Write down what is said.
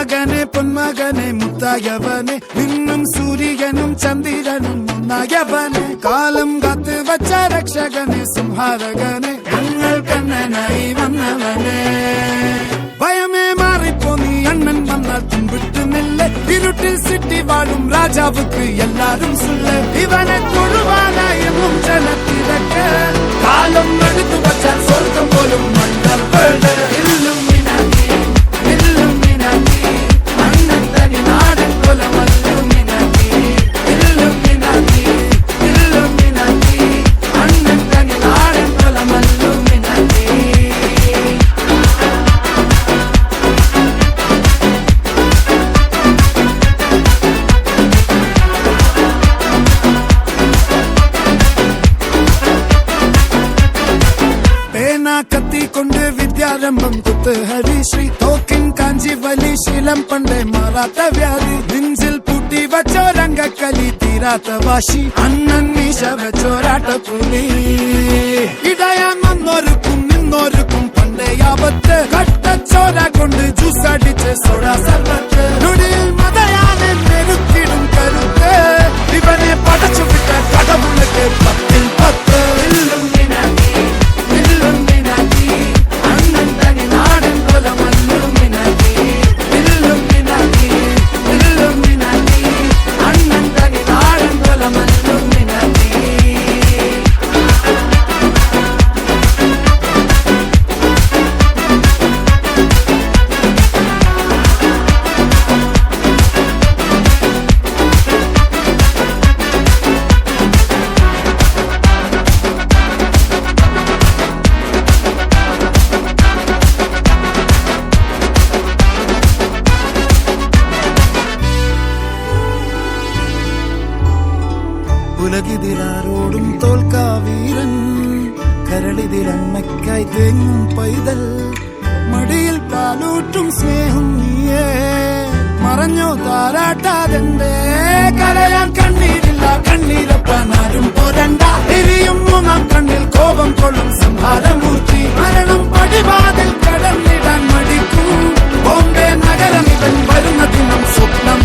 മകനെ പൊന്മകനെ മുത്തായവനെ നിന്നും സൂര്യനും ചന്ദ്രനും ഒന്നായവനെ കാലം കാത്ത് വച്ച രക്ഷകനെ സംഹാരകനെ ഞങ്ങൾ കണ്ണനായി വന്നവനെ ഭയമേ മാറിപ്പോ നീ അണ്ണൻ വന്നാൽ തുമ്പിട്ടുന്നില്ല ഇരുട്ടിൽ സിറ്റി വാഴും രാജാവുക്ക് എല്ലാരും സുല്ല ഇവനെ തൊഴുവാനായും ജനത്തിരക്ക് കാലം എടുത്തു വച്ചാൽ സ്വർഗം പോലും മണ്ണൽ കത്തിക്കൊണ്ട് വിദ്യാരംഭം കുത്ത് ഹരിശ്രീ തോക്കിൻ കാഞ്ചി വലി ശീലം പണ്ടേ മാറാത്ത വ്യാധി നെഞ്ചിൽ പൂട്ടി വച്ചോരംഗക്കലി തീരാത്ത വാശി അണ്ണൻ മീശ വെച്ചോരാട്ട പുലി ഇടയാൻ വന്നോർക്കും നിന്നോർക്കും പണ്ടേ ആപത്ത് കട്ടച്ചോര കൊണ്ട് ജ്യൂസ് അടിച്ച് സോഡാ സർവത്ത് നൊടിയിൽ മതയാനെ നെരുക്കിടും കരുത്ത് ഇവനെ പടച്ചു വിട്ട കടവുള്ളക്ക് 10-10 ഉലകിതിലാരോടും തോൽക്കാവീരൻ കരളിതിലമ്മയ്ക്കായി തേങ്ങും പൈതൽ മടിയിൽ പാലൂട്ടും സ്നേഹം നീയേ മറഞ്ഞോ താരാട്ടാതെന്തേ കരയാൻ കണ്ണീരില്ല കണ്ണീരപ്പാനാരും പോരണ്ട എരിയും മൂന്നാം കണ്ണിൽ കോപം കൊള്ളും സംഹാരമൂർത്തി മരണം പടിവാതിൽ കടന്നിടാൻ മടിക്കും ബോംബെ നഗരം ഇവൻ വരുന്ന ദിനം സ്വപ്നം